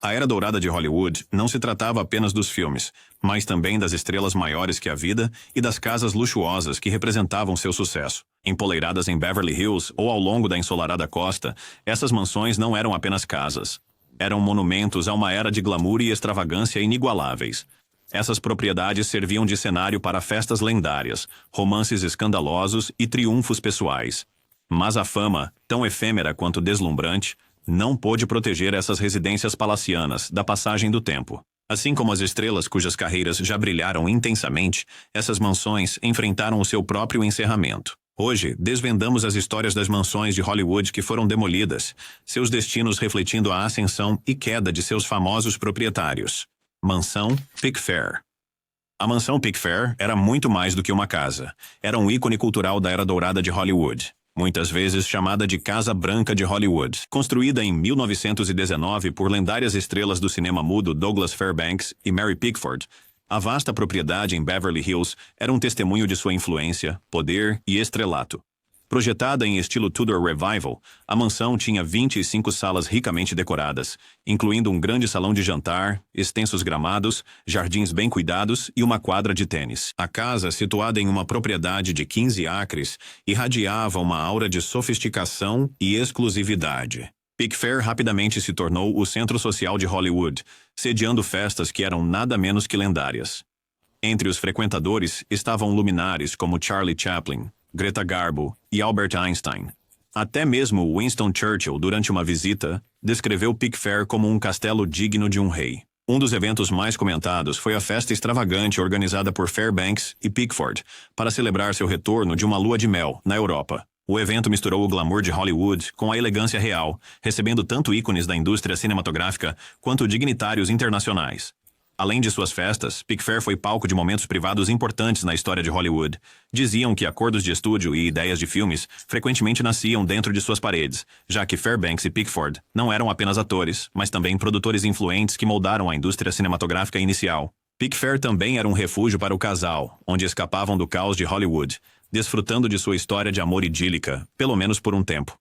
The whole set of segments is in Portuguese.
A Era Dourada de Hollywood não se tratava apenas dos filmes, mas também das estrelas maiores que a vida e das casas luxuosas que representavam seu sucesso. Empoleiradas em Beverly Hills ou ao longo da ensolarada costa, essas mansões não eram apenas casas. Eram monumentos a uma era de glamour e extravagância inigualáveis. Essas propriedades serviam de cenário para festas lendárias, romances escandalosos e triunfos pessoais. Mas a fama, tão efêmera quanto deslumbrante, não pôde proteger essas residências palacianas da passagem do tempo. Assim como as estrelas cujas carreiras já brilharam intensamente, essas mansões enfrentaram o seu próprio encerramento. Hoje, desvendamos as histórias das mansões de Hollywood que foram demolidas, seus destinos refletindo a ascensão e queda de seus famosos proprietários. Mansão Pickfair. A mansão Pickfair era muito mais do que uma casa. Era um ícone cultural da Era Dourada de Hollywood, muitas vezes chamada de Casa Branca de Hollywood. Construída em 1919 por lendárias estrelas do cinema mudo Douglas Fairbanks e Mary Pickford, a vasta propriedade em Beverly Hills era um testemunho de sua influência, poder e estrelato. Projetada em estilo Tudor Revival, a mansão tinha 25 salas ricamente decoradas, incluindo um grande salão de jantar, extensos gramados, jardins bem cuidados e uma quadra de tênis. A casa, situada em uma propriedade de 15 acres, irradiava uma aura de sofisticação e exclusividade. Pickfair rapidamente se tornou o centro social de Hollywood, sediando festas que eram nada menos que lendárias. Entre os frequentadores estavam luminares como Charlie Chaplin, Greta Garbo e Albert Einstein. Até mesmo Winston Churchill, durante uma visita, descreveu Pickfair como um castelo digno de um rei. Um dos eventos mais comentados foi a festa extravagante organizada por Fairbanks e Pickford para celebrar seu retorno de uma lua de mel na Europa. O evento misturou o glamour de Hollywood com a elegância real, recebendo tanto ícones da indústria cinematográfica quanto dignitários internacionais. Além de suas festas, Pickfair foi palco de momentos privados importantes na história de Hollywood. Diziam que acordos de estúdio e ideias de filmes frequentemente nasciam dentro de suas paredes, já que Fairbanks e Pickford não eram apenas atores, mas também produtores influentes que moldaram a indústria cinematográfica inicial. Pickfair também era um refúgio para o casal, onde escapavam do caos de Hollywood, desfrutando de sua história de amor idílica, pelo menos por um tempo.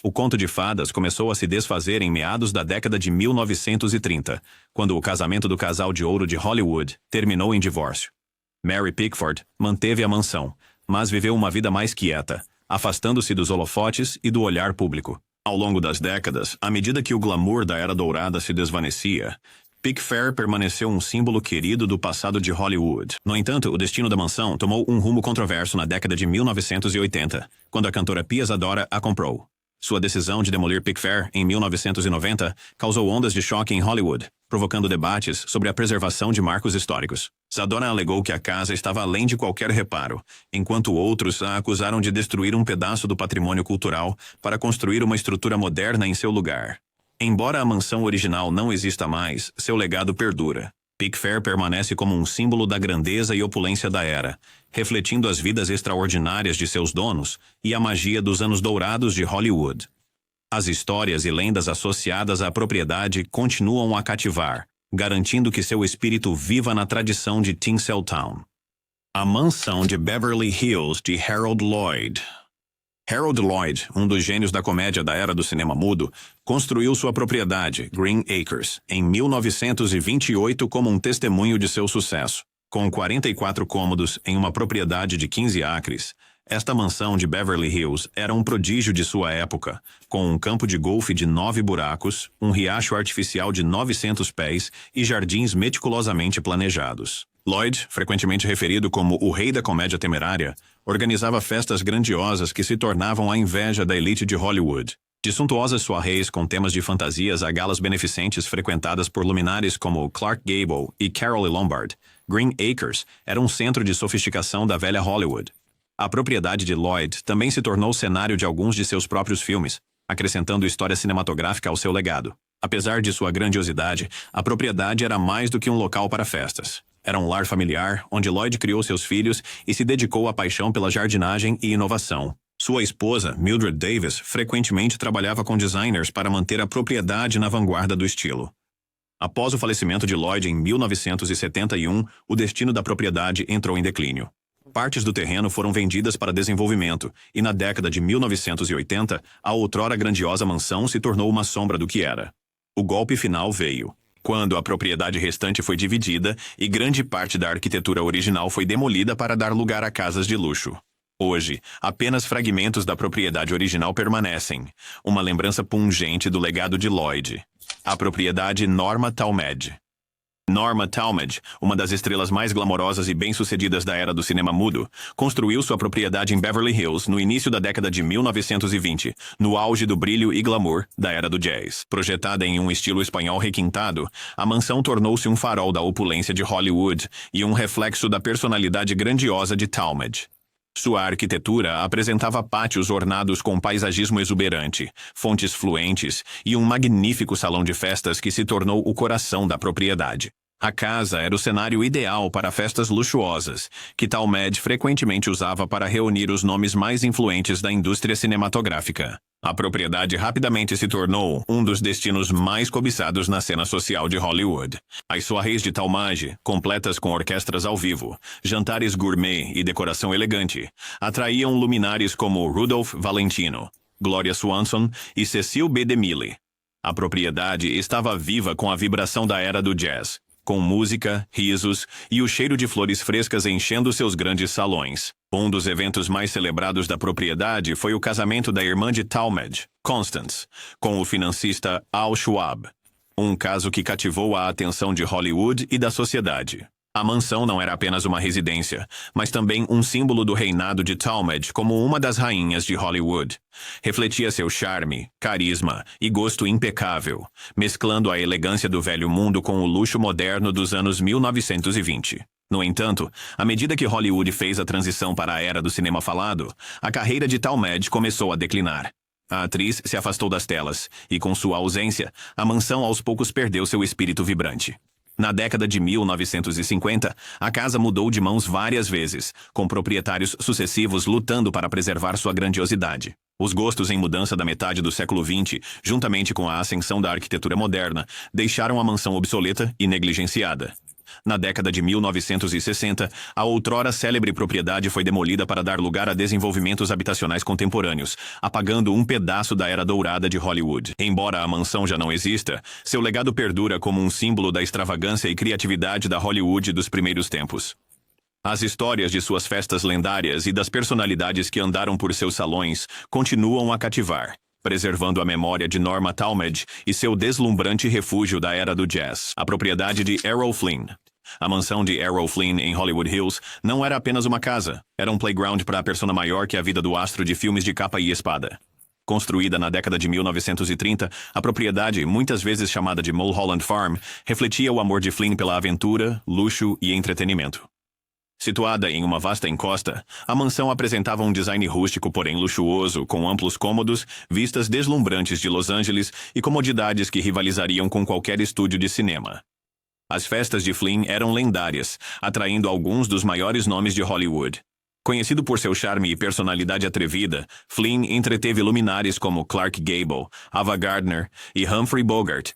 O conto de fadas começou a se desfazer em meados da década de 1930, quando o casamento do casal de ouro de Hollywood terminou em divórcio. Mary Pickford manteve a mansão, mas viveu uma vida mais quieta, afastando-se dos holofotes e do olhar público. Ao longo das décadas, à medida que o glamour da Era Dourada se desvanecia, Pickfair permaneceu um símbolo querido do passado de Hollywood. No entanto, o destino da mansão tomou um rumo controverso na década de 1980, quando a cantora Pia Zadora a comprou. Sua decisão de demolir Pickfair em 1990 causou ondas de choque em Hollywood, provocando debates sobre a preservação de marcos históricos. Zadora alegou que a casa estava além de qualquer reparo, enquanto outros a acusaram de destruir um pedaço do patrimônio cultural para construir uma estrutura moderna em seu lugar. Embora a mansão original não exista mais, seu legado perdura. Pickfair permanece como um símbolo da grandeza e opulência da era, refletindo as vidas extraordinárias de seus donos e a magia dos anos dourados de Hollywood. As histórias e lendas associadas à propriedade continuam a cativar, garantindo que seu espírito viva na tradição de Tinseltown. A mansão de Beverly Hills de Harold Lloyd. Harold Lloyd, um dos gênios da comédia da era do cinema mudo, construiu sua propriedade, Green Acres, em 1928 como um testemunho de seu sucesso. Com 44 cômodos em uma propriedade de 15 acres, esta mansão de Beverly Hills era um prodígio de sua época, com um campo de golfe de 9 buracos, um riacho artificial de 900 pés e jardins meticulosamente planejados. Lloyd, frequentemente referido como o rei da comédia temerária, organizava festas grandiosas que se tornavam a inveja da elite de Hollywood. De suntuosas soirées com temas de fantasias a galas beneficentes frequentadas por luminares como Clark Gable e Carole Lombard, Green Acres era um centro de sofisticação da velha Hollywood. A propriedade de Lloyd também se tornou cenário de alguns de seus próprios filmes, acrescentando história cinematográfica ao seu legado. Apesar de sua grandiosidade, a propriedade era mais do que um local para festas. Era um lar familiar, onde Lloyd criou seus filhos e se dedicou à paixão pela jardinagem e inovação. Sua esposa, Mildred Davis, frequentemente trabalhava com designers para manter a propriedade na vanguarda do estilo. Após o falecimento de Lloyd em 1971, o destino da propriedade entrou em declínio. Partes do terreno foram vendidas para desenvolvimento, e na década de 1980, a outrora grandiosa mansão se tornou uma sombra do que era. O golpe final veio. quando a propriedade restante foi dividida e grande parte da arquitetura original foi demolida para dar lugar a casas de luxo. Hoje, apenas fragmentos da propriedade original permanecem, uma lembrança pungente do legado de Lloyd. A propriedade Norma Talmadge. Norma Talmadge, uma das estrelas mais glamorosas e bem-sucedidas da era do cinema mudo, construiu sua propriedade em Beverly Hills no início da década de 1920, no auge do brilho e glamour da era do jazz. Projetada em um estilo espanhol requintado, a mansão tornou-se um farol da opulência de Hollywood e um reflexo da personalidade grandiosa de Talmadge. Sua arquitetura apresentava pátios ornados com paisagismo exuberante, fontes fluentes e um magnífico salão de festas que se tornou o coração da propriedade. A casa era o cenário ideal para festas luxuosas, que Talmadge frequentemente usava para reunir os nomes mais influentes da indústria cinematográfica. A propriedade rapidamente se tornou um dos destinos mais cobiçados na cena social de Hollywood. As soirées de Talmadge, completas com orquestras ao vivo, jantares gourmet e decoração elegante, atraíam luminares como Rudolph Valentino, Gloria Swanson e Cecil B. DeMille. A propriedade estava viva com a vibração da era do jazz, com música, risos e o cheiro de flores frescas enchendo seus grandes salões. Um dos eventos mais celebrados da propriedade foi o casamento da irmã de Talmadge, Constance, com o financista Al Schwab. Um caso que cativou a atenção de Hollywood e da sociedade. A mansão não era apenas uma residência, mas também um símbolo do reinado de Talmadge como uma das rainhas de Hollywood. Refletia seu charme, carisma e gosto impecável, mesclando a elegância do velho mundo com o luxo moderno dos anos 1920. No entanto, à medida que Hollywood fez a transição para a era do cinema falado, a carreira de Talmadge começou a declinar. A atriz se afastou das telas, e com sua ausência, a mansão aos poucos perdeu seu espírito vibrante. Na década de 1950, a casa mudou de mãos várias vezes, com proprietários sucessivos lutando para preservar sua grandiosidade. Os gostos em mudança da metade do século XX, juntamente com a ascensão da arquitetura moderna, deixaram a mansão obsoleta e negligenciada. Na década de 1960, a outrora célebre propriedade foi demolida para dar lugar a desenvolvimentos habitacionais contemporâneos, apagando um pedaço da era dourada de Hollywood. Embora a mansão já não exista, seu legado perdura como um símbolo da extravagância e criatividade da Hollywood dos primeiros tempos. As histórias de suas festas lendárias e das personalidades que andaram por seus salões continuam a cativar, preservando a memória de Norma Talmadge e seu deslumbrante refúgio da era do jazz. A propriedade de Errol Flynn. A mansão de Errol Flynn em Hollywood Hills não era apenas uma casa, era um playground para a persona maior que a vida do astro de filmes de capa e espada. Construída na década de 1930, a propriedade, muitas vezes chamada de Mulholland Farm, refletia o amor de Flynn pela aventura, luxo e entretenimento. Situada em uma vasta encosta, a mansão apresentava um design rústico, porém luxuoso, com amplos cômodos, vistas deslumbrantes de Los Angeles e comodidades que rivalizariam com qualquer estúdio de cinema. As festas de Flynn eram lendárias, atraindo alguns dos maiores nomes de Hollywood. Conhecido por seu charme e personalidade atrevida, Flynn entreteve luminares como Clark Gable, Ava Gardner e Humphrey Bogart.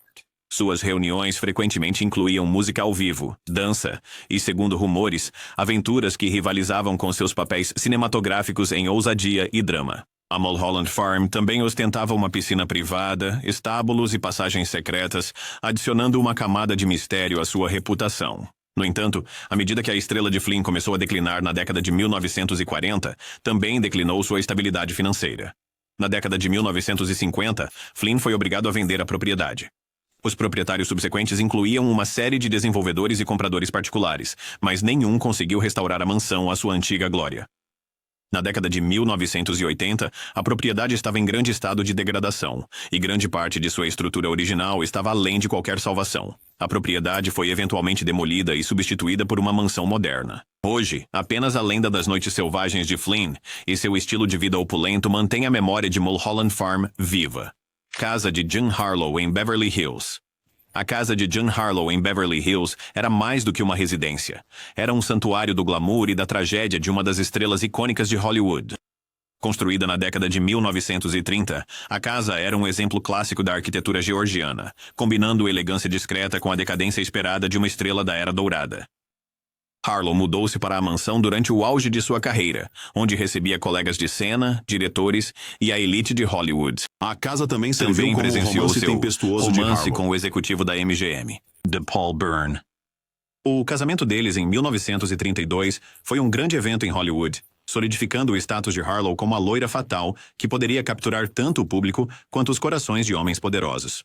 Suas reuniões frequentemente incluíam música ao vivo, dança e, segundo rumores, aventuras que rivalizavam com seus papéis cinematográficos em ousadia e drama. A Mulholland Farm também ostentava uma piscina privada, estábulos e passagens secretas, adicionando uma camada de mistério à sua reputação. No entanto, à medida que a estrela de Flynn começou a declinar na década de 1940, também declinou sua estabilidade financeira. Na década de 1950, Flynn foi obrigado a vender a propriedade. Os proprietários subsequentes incluíam uma série de desenvolvedores e compradores particulares, mas nenhum conseguiu restaurar a mansão à sua antiga glória. Na década de 1980, a propriedade estava em grande estado de degradação, e grande parte de sua estrutura original estava além de qualquer salvação. A propriedade foi eventualmente demolida e substituída por uma mansão moderna. Hoje, apenas a lenda das noites selvagens de Flynn e seu estilo de vida opulento mantém a memória de Mulholland Farm viva. Casa de Jean Harlow em Beverly Hills. A casa de Jean Harlow em Beverly Hills era mais do que uma residência. Era um santuário do glamour e da tragédia de uma das estrelas icônicas de Hollywood. Construída na década de 1930, a casa era um exemplo clássico da arquitetura georgiana, combinando elegância discreta com a decadência esperada de uma estrela da Era Dourada. Harlow mudou-se para a mansão durante o auge de sua carreira, onde recebia colegas de cena, diretores e a elite de Hollywood. A casa também serviu como presenciou romance seu tempestuoso de romance Harlow. com o executivo da MGM. de Paul Byrne. O casamento deles em 1932 foi um grande evento em Hollywood, solidificando o status de Harlow como a loira fatal que poderia capturar tanto o público quanto os corações de homens poderosos.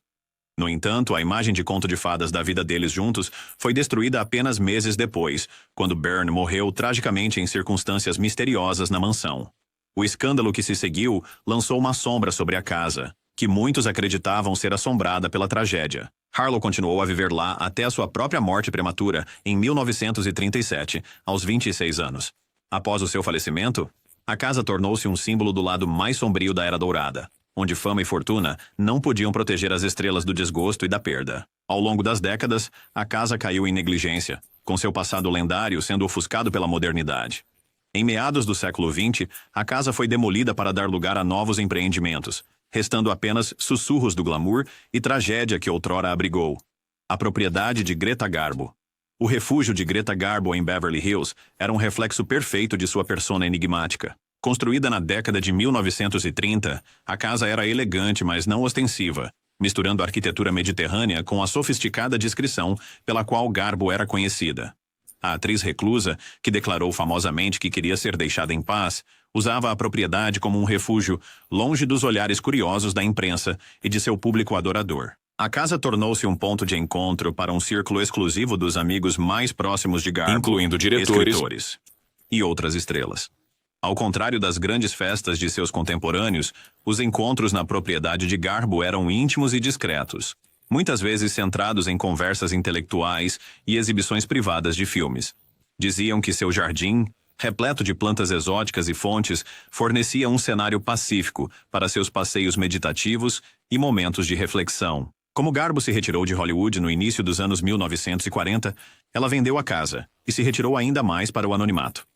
No entanto, a imagem de conto de fadas da vida deles juntos foi destruída apenas meses depois, quando Byrne morreu tragicamente em circunstâncias misteriosas na mansão. O escândalo que se seguiu lançou uma sombra sobre a casa, que muitos acreditavam ser assombrada pela tragédia. Harlow continuou a viver lá até a sua própria morte prematura em 1937, aos 26 anos. Após o seu falecimento, a casa tornou-se um símbolo do lado mais sombrio da Era Dourada, onde fama e fortuna não podiam proteger as estrelas do desgosto e da perda. Ao longo das décadas, a casa caiu em negligência, com seu passado lendário sendo ofuscado pela modernidade. Em meados do século XX, a casa foi demolida para dar lugar a novos empreendimentos, restando apenas sussurros do glamour e tragédia que outrora abrigou. A propriedade de Greta Garbo. O refúgio de Greta Garbo em Beverly Hills era um reflexo perfeito de sua persona enigmática. Construída na década de 1930, a casa era elegante, mas não ostensiva, misturando a arquitetura mediterrânea com a sofisticada discrição pela qual Garbo era conhecida. A atriz reclusa, que declarou famosamente que queria ser deixada em paz, usava a propriedade como um refúgio longe dos olhares curiosos da imprensa e de seu público adorador. A casa tornou-se um ponto de encontro para um círculo exclusivo dos amigos mais próximos de Garbo, incluindo diretores, escritores e outras estrelas. Ao contrário das grandes festas de seus contemporâneos, os encontros na propriedade de Garbo eram íntimos e discretos, muitas vezes centrados em conversas intelectuais e exibições privadas de filmes. Diziam que seu jardim, repleto de plantas exóticas e fontes, fornecia um cenário pacífico para seus passeios meditativos e momentos de reflexão. Como Garbo se retirou de Hollywood no início dos anos 1940, ela vendeu a casa e se retirou ainda mais para o anonimato.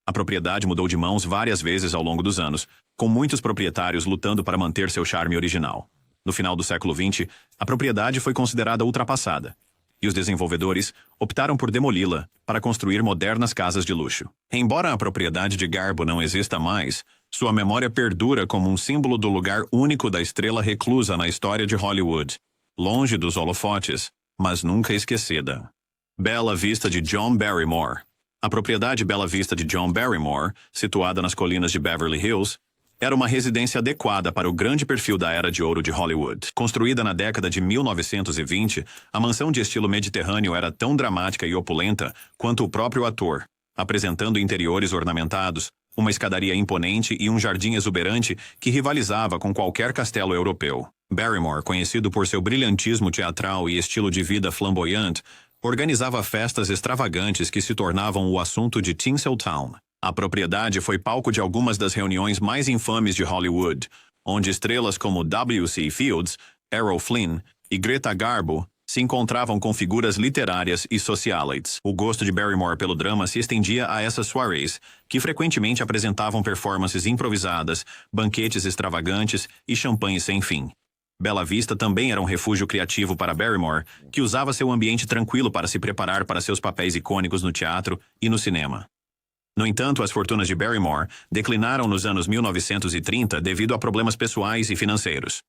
A propriedade mudou de mãos várias vezes ao longo dos anos, com muitos proprietários lutando para manter seu charme original. No final do século XX, a propriedade foi considerada ultrapassada, e os desenvolvedores optaram por demoli-la para construir modernas casas de luxo. Embora a propriedade de Garbo não exista mais, sua memória perdura como um símbolo do lugar único da estrela reclusa na história de Hollywood, longe dos holofotes, mas nunca esquecida. Bella Vista de John Barrymore. A propriedade Bella Vista de John Barrymore, situada nas colinas de Beverly Hills, era uma residência adequada para o grande perfil da Era de Ouro de Hollywood. Construída na década de 1920, a mansão de estilo mediterrâneo era tão dramática e opulenta quanto o próprio ator, apresentando interiores ornamentados, uma escadaria imponente e um jardim exuberante que rivalizava com qualquer castelo europeu. Barrymore, conhecido por seu brilhantismo teatral e estilo de vida flamboyante, organizava festas extravagantes que se tornavam o assunto de Tinseltown. A propriedade foi palco de algumas das reuniões mais infames de Hollywood, onde estrelas como W.C. Fields, Errol Flynn e Greta Garbo se encontravam com figuras literárias e socialites. O gosto de Barrymore pelo drama se estendia a essas soirées, que frequentemente apresentavam performances improvisadas, banquetes extravagantes e champanhe sem fim. Bella Vista também era um refúgio criativo para Barrymore, que usava seu ambiente tranquilo para se preparar para seus papéis icônicos no teatro e no cinema. No entanto, as fortunas de Barrymore declinaram nos anos 1930 devido a problemas pessoais e financeiros.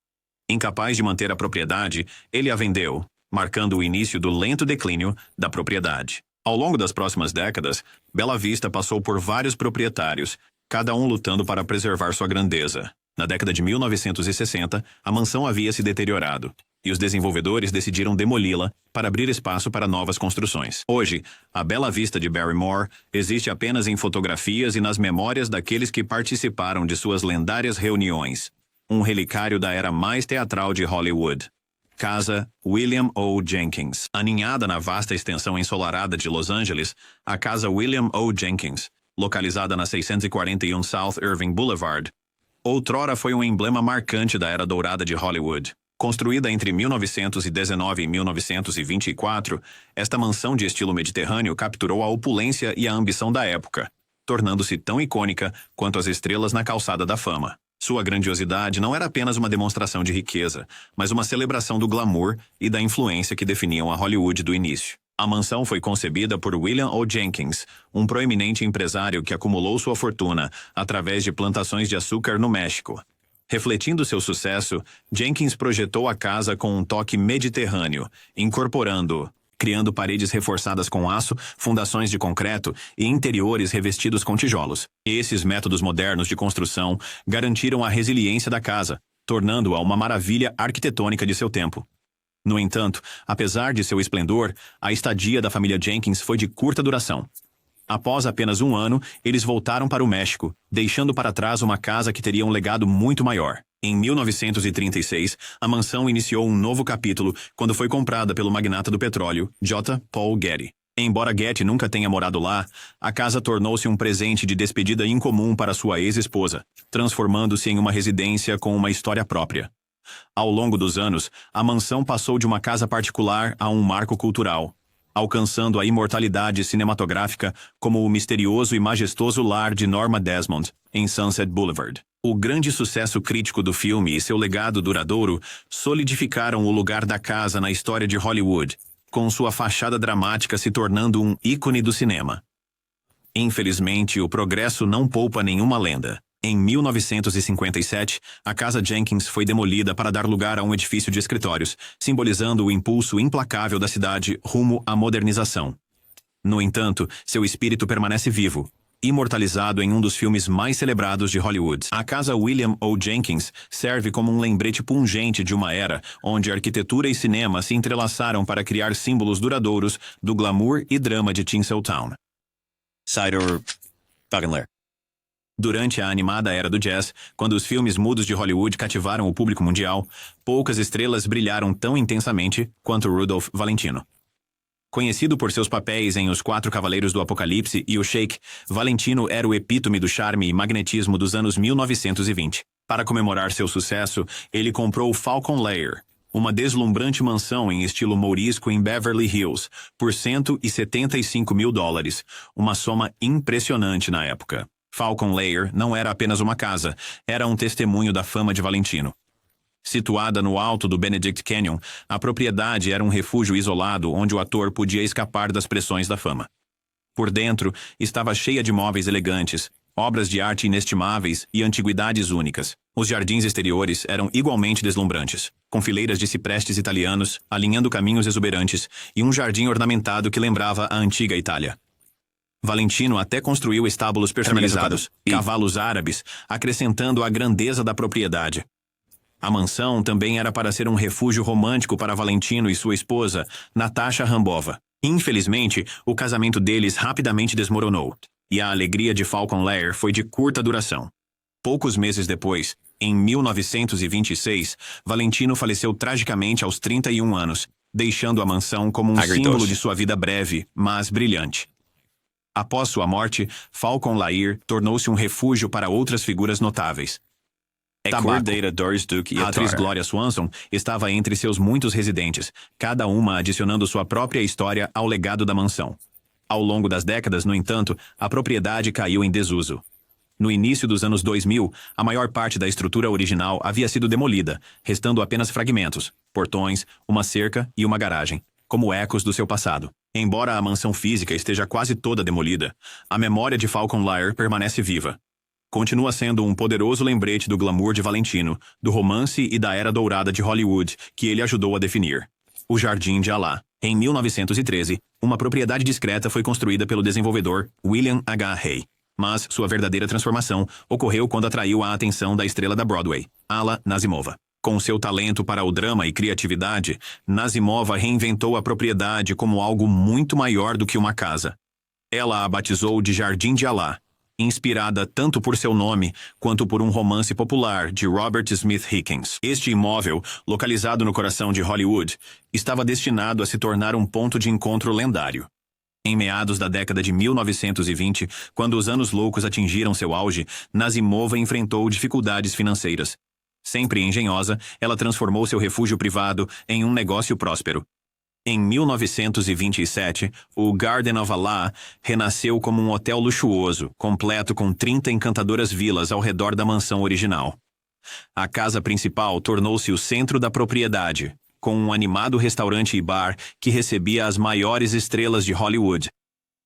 Incapaz de manter a propriedade, ele a vendeu, marcando o início do lento declínio da propriedade. Ao longo das próximas décadas, Bella Vista passou por vários proprietários, cada um lutando para preservar sua grandeza. Na década de 1960, a mansão havia se deteriorado, e os desenvolvedores decidiram demoli-la para abrir espaço para novas construções. Hoje, a Bella Vista de Barrymore existe apenas em fotografias e nas memórias daqueles que participaram de suas lendárias reuniões, um relicário da era mais teatral de Hollywood. Casa William O. Jenkins. Aninhada na vasta extensão ensolarada de Los Angeles, a Casa William O. Jenkins, localizada na 641 South Irving Boulevard, outrora foi um emblema marcante da Era Dourada de Hollywood. Construída entre 1919 e 1924, esta mansão de estilo mediterrâneo capturou a opulência e a ambição da época, tornando-se tão icônica quanto as estrelas na calçada da fama. Sua grandiosidade não era apenas uma demonstração de riqueza, mas uma celebração do glamour e da influência que definiam a Hollywood do início. A mansão foi concebida por William O. Jenkins, um proeminente empresário que acumulou sua fortuna através de plantações de açúcar no México. Refletindo seu sucesso, Jenkins projetou a casa com um toque mediterrâneo, incorporando criando paredes reforçadas com aço, fundações de concreto e interiores revestidos com tijolos. Esses métodos modernos de construção garantiram a resiliência da casa, tornando-a uma maravilha arquitetônica de seu tempo. No entanto, apesar de seu esplendor, a estadia da família Jenkins foi de curta duração. Após apenas um ano, eles voltaram para o México, deixando para trás uma casa que teria um legado muito maior. Em 1936, a mansão iniciou um novo capítulo quando foi comprada pelo magnata do petróleo, J. Paul Getty. Embora Getty nunca tenha morado lá, a casa tornou-se um presente de despedida incomum para sua ex-esposa, transformando-se em uma residência com uma história própria. Ao longo dos anos, a mansão passou de uma casa particular a um marco cultural, alcançando a imortalidade cinematográfica como o misterioso e majestoso lar de Norma Desmond, em Sunset Boulevard. O grande sucesso crítico do filme e seu legado duradouro solidificaram o lugar da casa na história de Hollywood, com sua fachada dramática se tornando um ícone do cinema. Infelizmente, o progresso não poupa nenhuma lenda. Em 1957, a Casa Jenkins foi demolida para dar lugar a um edifício de escritórios, simbolizando o impulso implacável da cidade rumo à modernização. No entanto, seu espírito permanece vivo, imortalizado em um dos filmes mais celebrados de Hollywood. A Casa William O. Jenkins serve como um lembrete pungente de uma era onde arquitetura e cinema se entrelaçaram para criar símbolos duradouros do glamour e drama de Tinseltown. Cider Wagenler. Durante a animada era do jazz, quando os filmes mudos de Hollywood cativaram o público mundial, poucas estrelas brilharam tão intensamente quanto Rudolph Valentino. Conhecido por seus papéis em Os Quatro Cavaleiros do Apocalipse e O Shake, Valentino era o epítome do charme e magnetismo dos anos 1920. Para comemorar seu sucesso, ele comprou o Falcon Lair, uma deslumbrante mansão em estilo mourisco em Beverly Hills, por $175 mil, uma soma impressionante na época. Falcon Lair não era apenas uma casa, era um testemunho da fama de Valentino. Situada no alto do Benedict Canyon, a propriedade era um refúgio isolado onde o ator podia escapar das pressões da fama. Por dentro, estava cheia de móveis elegantes, obras de arte inestimáveis e antiguidades únicas. Os jardins exteriores eram igualmente deslumbrantes, com fileiras de ciprestes italianos, alinhando caminhos exuberantes, e um jardim ornamentado que lembrava a antiga Itália. Valentino até construiu estábulos personalizados, cavalos árabes, acrescentando a grandeza da propriedade. A mansão também era para ser um refúgio romântico para Valentino e sua esposa, Natasha Rambova. Infelizmente, o casamento deles rapidamente desmoronou, e a alegria de Falcon Lair foi de curta duração. Poucos meses depois, em 1926, Valentino faleceu tragicamente aos 31 anos, deixando a mansão como um símbolo de sua vida breve, mas brilhante. Após sua morte, Falcon Lair tornou-se um refúgio para outras figuras notáveis. Tabaco. Doris Duke e a atriz Gloria Swanson estava entre seus muitos residentes, cada uma adicionando sua própria história ao legado da mansão. Ao longo das décadas, no entanto, a propriedade caiu em desuso. No início dos anos 2000, a maior parte da estrutura original havia sido demolida, restando apenas fragmentos, portões, uma cerca e uma garagem, como ecos do seu passado. Embora a mansão física esteja quase toda demolida, a memória de Falcon Lair permanece viva. Continua sendo um poderoso lembrete do glamour de Valentino, do romance e da era dourada de Hollywood que ele ajudou a definir. O Jardim de Alá. Em 1913, uma propriedade discreta foi construída pelo desenvolvedor William H. Hay. Mas sua verdadeira transformação ocorreu quando atraiu a atenção da estrela da Broadway, Alla Nazimova. Com seu talento para o drama e criatividade, Nazimova reinventou a propriedade como algo muito maior do que uma casa. Ela a batizou de Jardim de Alá, inspirada tanto por seu nome quanto por um romance popular de Robert Smith Hickens. Este imóvel, localizado no coração de Hollywood, estava destinado a se tornar um ponto de encontro lendário. Em meados da década de 1920, quando os anos loucos atingiram seu auge, Nazimova enfrentou dificuldades financeiras. Sempre engenhosa, ela transformou seu refúgio privado em um negócio próspero. Em 1927, o Garden of Allah renasceu como um hotel luxuoso, completo com 30 encantadoras vilas ao redor da mansão original. A casa principal tornou-se o centro da propriedade, com um animado restaurante e bar que recebia as maiores estrelas de Hollywood.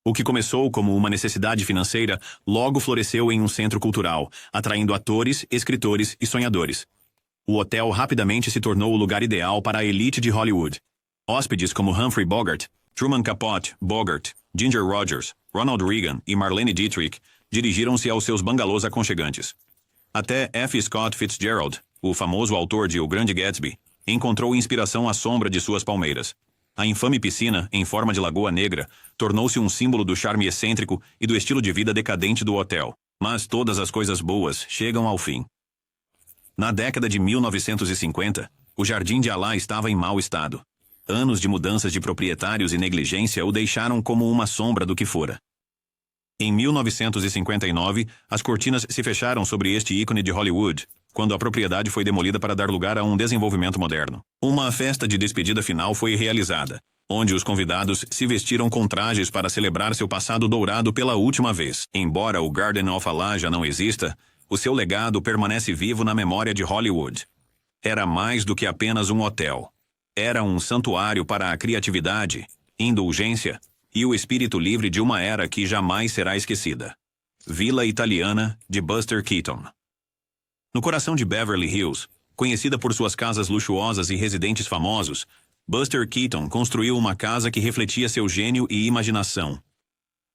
O que começou como uma necessidade financeira logo floresceu em um centro cultural, atraindo atores, escritores e sonhadores. O hotel rapidamente se tornou o lugar ideal para a elite de Hollywood. Hóspedes como Humphrey Bogart, Truman Capote, Bogart, Ginger Rogers, Ronald Reagan e Marlene Dietrich dirigiram-se aos seus bangalôs aconchegantes. Até F. Scott Fitzgerald, o famoso autor de O Grande Gatsby, encontrou inspiração à sombra de suas palmeiras. A infame piscina, em forma de lagoa negra, tornou-se um símbolo do charme excêntrico e do estilo de vida decadente do hotel. Mas todas as coisas boas chegam ao fim. Na década de 1950, o Jardim de Alá estava em mau estado. Anos de mudanças de proprietários e negligência o deixaram como uma sombra do que fora. Em 1959, as cortinas se fecharam sobre este ícone de Hollywood, quando a propriedade foi demolida para dar lugar a um desenvolvimento moderno. Uma festa de despedida final foi realizada, onde os convidados se vestiram com trajes para celebrar seu passado dourado pela última vez. Embora o Garden of Allah já não exista, o seu legado permanece vivo na memória de Hollywood. Era mais do que apenas um hotel. Era um santuário para a criatividade, indulgência e o espírito livre de uma era que jamais será esquecida. Vila Italiana, de Buster Keaton. No coração de Beverly Hills, conhecida por suas casas luxuosas e residentes famosos, Buster Keaton construiu uma casa que refletia seu gênio e imaginação.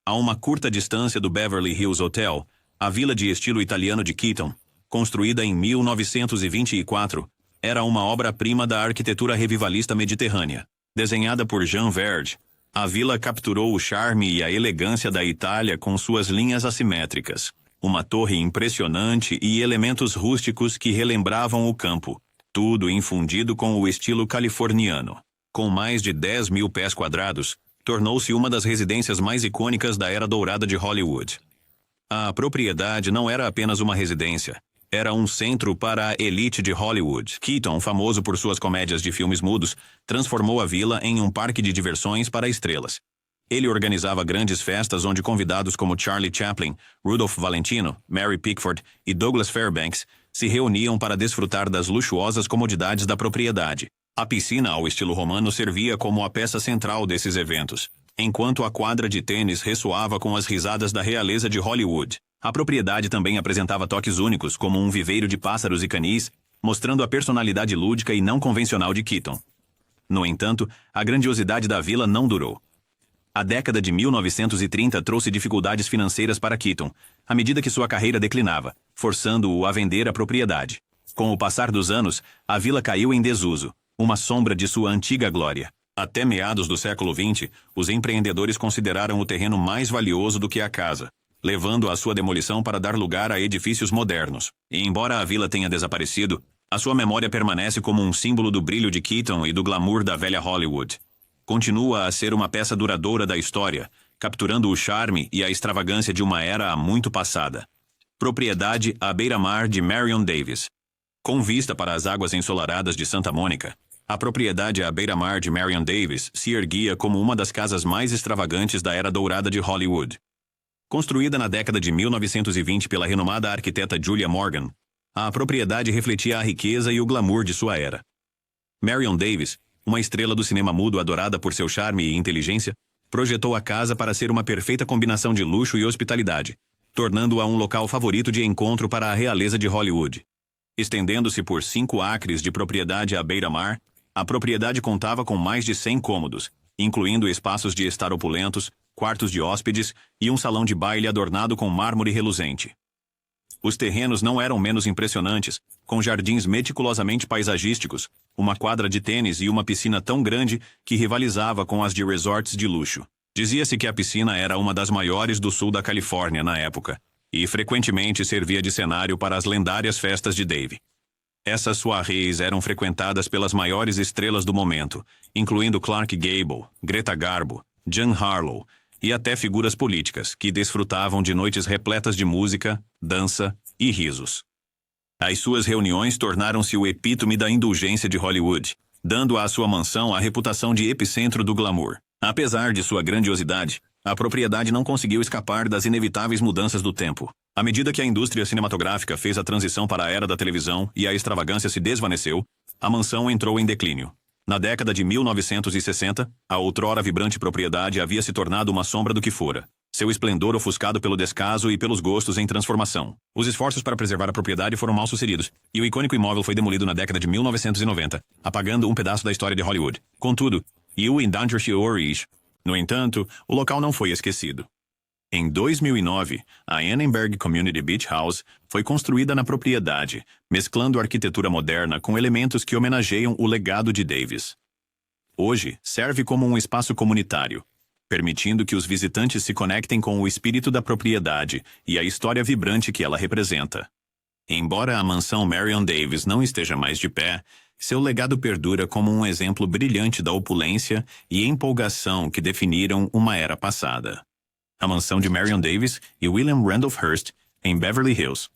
A uma curta distância do Beverly Hills Hotel, a vila de estilo italiano de Keaton, construída em 1924, era uma obra-prima da arquitetura revivalista mediterrânea. Desenhada por Jean Verge, a vila capturou o charme e a elegância da Itália com suas linhas assimétricas, uma torre impressionante e elementos rústicos que relembravam o campo, tudo infundido com o estilo californiano. Com mais de 10 mil pés quadrados, tornou-se uma das residências mais icônicas da era dourada de Hollywood. A propriedade não era apenas uma residência, era um centro para a elite de Hollywood. Keaton, famoso por suas comédias de filmes mudos, transformou a vila em um parque de diversões para estrelas. Ele organizava grandes festas onde convidados como Charlie Chaplin, Rudolph Valentino, Mary Pickford e Douglas Fairbanks se reuniam para desfrutar das luxuosas comodidades da propriedade. A piscina ao estilo romano servia como a peça central desses eventos, enquanto a quadra de tênis ressoava com as risadas da realeza de Hollywood. A propriedade também apresentava toques únicos, como um viveiro de pássaros e canis, mostrando a personalidade lúdica e não convencional de Keaton. No entanto, a grandiosidade da vila não durou. A década de 1930 trouxe dificuldades financeiras para Keaton, à medida que sua carreira declinava, forçando-o a vender a propriedade. Com o passar dos anos, a vila caiu em desuso, uma sombra de sua antiga glória. Até meados do século XX, os empreendedores consideraram o terreno mais valioso do que a casa, levando a sua demolição para dar lugar a edifícios modernos. E embora a vila tenha desaparecido, a sua memória permanece como um símbolo do brilho de Keaton e do glamour da velha Hollywood. Continua a ser uma peça duradoura da história, capturando o charme e a extravagância de uma era há muito passada. Propriedade à beira-mar de Marion Davis. Com vista para as águas ensolaradas de Santa Mônica, a propriedade à beira-mar de Marion Davis se erguia como uma das casas mais extravagantes da era dourada de Hollywood. Construída na década de 1920 pela renomada arquiteta Julia Morgan, a propriedade refletia a riqueza e o glamour de sua era. Marion Davis, uma estrela do cinema mudo adorada por seu charme e inteligência, projetou a casa para ser uma perfeita combinação de luxo e hospitalidade, tornando-a um local favorito de encontro para a realeza de Hollywood. Estendendo-se por 5 acres de propriedade à beira-mar, a propriedade contava com mais de 100 cômodos, incluindo espaços de estar opulentos, quartos de hóspedes e um salão de baile adornado com mármore reluzente. Os terrenos não eram menos impressionantes, com jardins meticulosamente paisagísticos, uma quadra de tênis e uma piscina tão grande que rivalizava com as de resorts de luxo. Dizia-se que a piscina era uma das maiores do sul da Califórnia na época, e frequentemente servia de cenário para as lendárias festas de Dave. Essas soirées eram frequentadas pelas maiores estrelas do momento, incluindo Clark Gable, Greta Garbo, Jean Harlow e até figuras políticas que desfrutavam de noites repletas de música, dança e risos. As suas reuniões tornaram-se o epítome da indulgência de Hollywood, dando à sua mansão a reputação de epicentro do glamour. Apesar de sua grandiosidade, a propriedade não conseguiu escapar das inevitáveis mudanças do tempo. À medida que a indústria cinematográfica fez a transição para a era da televisão e a extravagância se desvaneceu, a mansão entrou em declínio. Na década de 1960, a outrora vibrante propriedade havia se tornado uma sombra do que fora, seu esplendor ofuscado pelo descaso e pelos gostos em transformação. Os esforços para preservar a propriedade foram mal sucedidos, e o icônico imóvel foi demolido na década de 1990, apagando um pedaço da história de Hollywood. Contudo, You in Dangerous Origins, No entanto, o local não foi esquecido. Em 2009, a Annenberg Community Beach House foi construída na propriedade, mesclando arquitetura moderna com elementos que homenageiam o legado de Davis. Hoje, serve como um espaço comunitário, permitindo que os visitantes se conectem com o espírito da propriedade e a história vibrante que ela representa. Embora a mansão Marion Davis não esteja mais de pé, seu legado perdura como um exemplo brilhante da opulência e empolgação que definiram uma era passada. A mansão de Marion Davis e William Randolph Hearst, em Beverly Hills.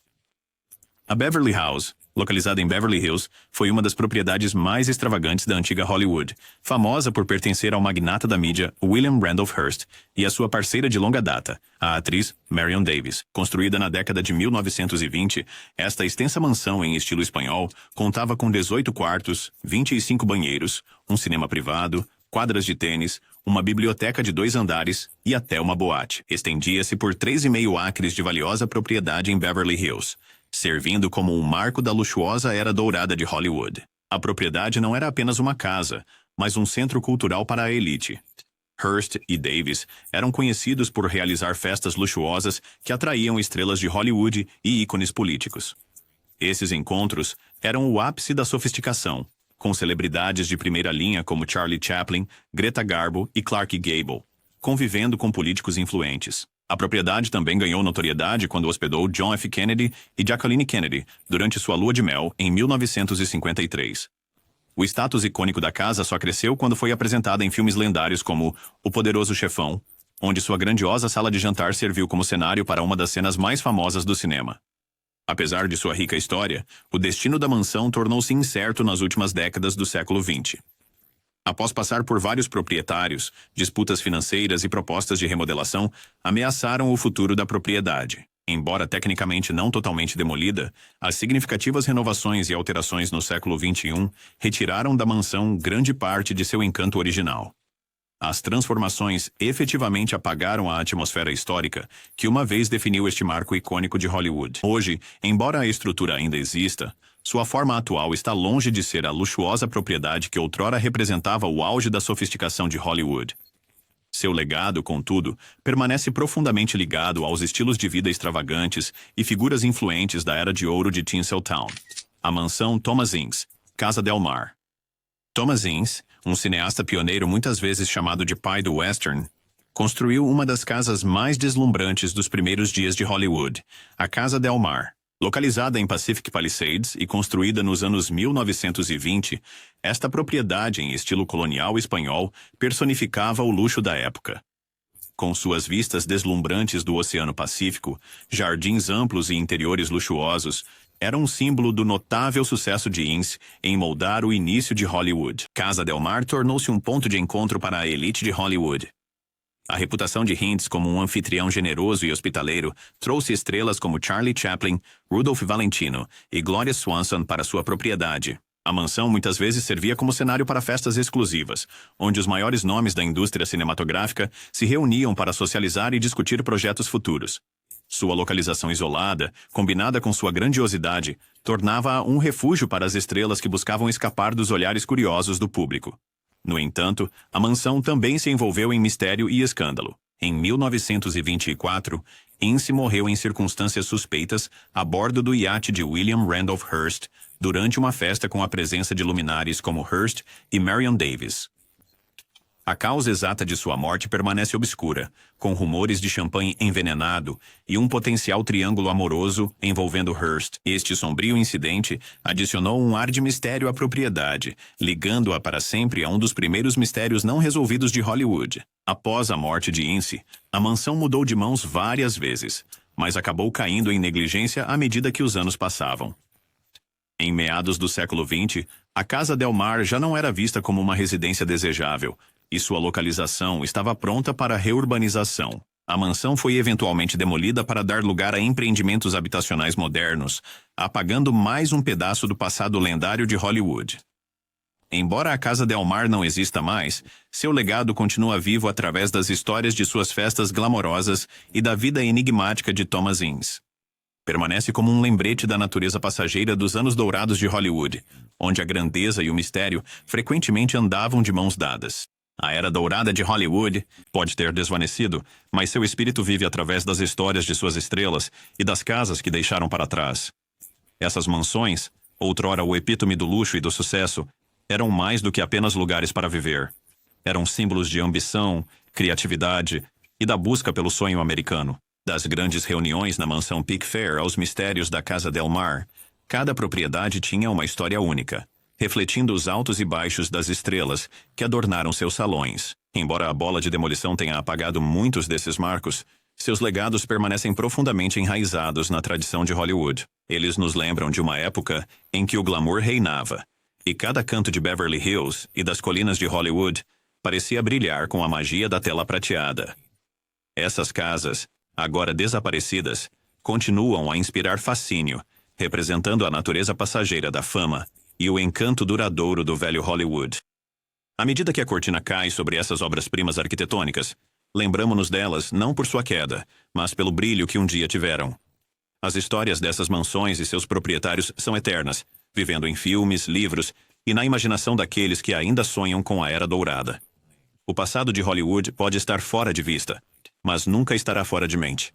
A Beverly House, localizada em Beverly Hills, foi uma das propriedades mais extravagantes da antiga Hollywood, famosa por pertencer ao magnata da mídia William Randolph Hearst e a sua parceira de longa data, a atriz Marion Davis. Construída na década de 1920, esta extensa mansão em estilo espanhol contava com 18 quartos, 25 banheiros, um cinema privado, quadras de tênis, uma biblioteca de 2 andares e até uma boate. Estendia-se por 3,5 acres de valiosa propriedade em Beverly Hills, servindo como um marco da luxuosa era dourada de Hollywood. A propriedade não era apenas uma casa, mas um centro cultural para a elite. Hearst e Davis eram conhecidos por realizar festas luxuosas que atraíam estrelas de Hollywood e ícones políticos. Esses encontros eram o ápice da sofisticação, com celebridades de primeira linha como Charlie Chaplin, Greta Garbo e Clark Gable, convivendo com políticos influentes. A propriedade também ganhou notoriedade quando hospedou John F. Kennedy e Jacqueline Kennedy durante sua lua de mel em 1953. O status icônico da casa só cresceu quando foi apresentada em filmes lendários como O Poderoso Chefão, onde sua grandiosa sala de jantar serviu como cenário para uma das cenas mais famosas do cinema. Apesar de sua rica história, o destino da mansão tornou-se incerto nas últimas décadas do século XX. Após passar por vários proprietários, disputas financeiras e propostas de remodelação ameaçaram o futuro da propriedade. Embora tecnicamente não totalmente demolida, as significativas renovações e alterações no século XXI retiraram da mansão grande parte de seu encanto original. As transformações efetivamente apagaram a atmosfera histórica que uma vez definiu este marco icônico de Hollywood. Hoje, embora a estrutura ainda exista, sua forma atual está longe de ser a luxuosa propriedade que outrora representava o auge da sofisticação de Hollywood. Seu legado, contudo, permanece profundamente ligado aos estilos de vida extravagantes e figuras influentes da era de ouro de Tinseltown. A mansão Thomas Ince, Casa Del Mar. Thomas Ince, um cineasta pioneiro muitas vezes chamado de pai do western, construiu uma das casas mais deslumbrantes dos primeiros dias de Hollywood, a Casa Del Mar. Localizada em Pacific Palisades e construída nos anos 1920, esta propriedade em estilo colonial espanhol personificava o luxo da época. Com suas vistas deslumbrantes do Oceano Pacífico, jardins amplos e interiores luxuosos, era um símbolo do notável sucesso de Ince em moldar o início de Hollywood. Casa Del Mar tornou-se um ponto de encontro para a elite de Hollywood. A reputação de Hintz como um anfitrião generoso e hospitaleiro trouxe estrelas como Charlie Chaplin, Rudolph Valentino e Gloria Swanson para sua propriedade. A mansão muitas vezes servia como cenário para festas exclusivas, onde os maiores nomes da indústria cinematográfica se reuniam para socializar e discutir projetos futuros. Sua localização isolada, combinada com sua grandiosidade, tornava-a um refúgio para as estrelas que buscavam escapar dos olhares curiosos do público. No entanto, a mansão também se envolveu em mistério e escândalo. Em 1924, Ince morreu em circunstâncias suspeitas a bordo do iate de William Randolph Hearst, durante uma festa com a presença de luminares como Hearst e Marion Davis. A causa exata de sua morte permanece obscura, com rumores de champanhe envenenado e um potencial triângulo amoroso envolvendo Hearst. Este sombrio incidente adicionou um ar de mistério à propriedade, ligando-a para sempre a um dos primeiros mistérios não resolvidos de Hollywood. Após a morte de Ince, a mansão mudou de mãos várias vezes, mas acabou caindo em negligência à medida que os anos passavam. Em meados do século XX, a Casa Del Mar já não era vista como uma residência desejável, e sua localização estava pronta para reurbanização. A mansão foi eventualmente demolida para dar lugar a empreendimentos habitacionais modernos, apagando mais um pedaço do passado lendário de Hollywood. Embora a Casa Del Mar não exista mais, seu legado continua vivo através das histórias de suas festas glamorosas e da vida enigmática de Thomas Ince. Permanece como um lembrete da natureza passageira dos anos dourados de Hollywood, onde a grandeza e o mistério frequentemente andavam de mãos dadas. A era dourada de Hollywood pode ter desvanecido, mas seu espírito vive através das histórias de suas estrelas e das casas que deixaram para trás. Essas mansões, outrora o epítome do luxo e do sucesso, eram mais do que apenas lugares para viver. Eram símbolos de ambição, criatividade e da busca pelo sonho americano. Das grandes reuniões na mansão Pickfair aos mistérios da Casa Del Mar, cada propriedade tinha uma história única, refletindo os altos e baixos das estrelas que adornaram seus salões. Embora a bola de demolição tenha apagado muitos desses marcos, seus legados permanecem profundamente enraizados na tradição de Hollywood. Eles nos lembram de uma época em que o glamour reinava, e cada canto de Beverly Hills e das colinas de Hollywood parecia brilhar com a magia da tela prateada. Essas casas, agora desaparecidas, continuam a inspirar fascínio, representando a natureza passageira da fama e o encanto duradouro do velho Hollywood. À medida que a cortina cai sobre essas obras-primas arquitetônicas, lembramo-nos delas não por sua queda, mas pelo brilho que um dia tiveram. As histórias dessas mansões e seus proprietários são eternas, vivendo em filmes, livros e na imaginação daqueles que ainda sonham com a Era Dourada. O passado de Hollywood pode estar fora de vista, mas nunca estará fora de mente.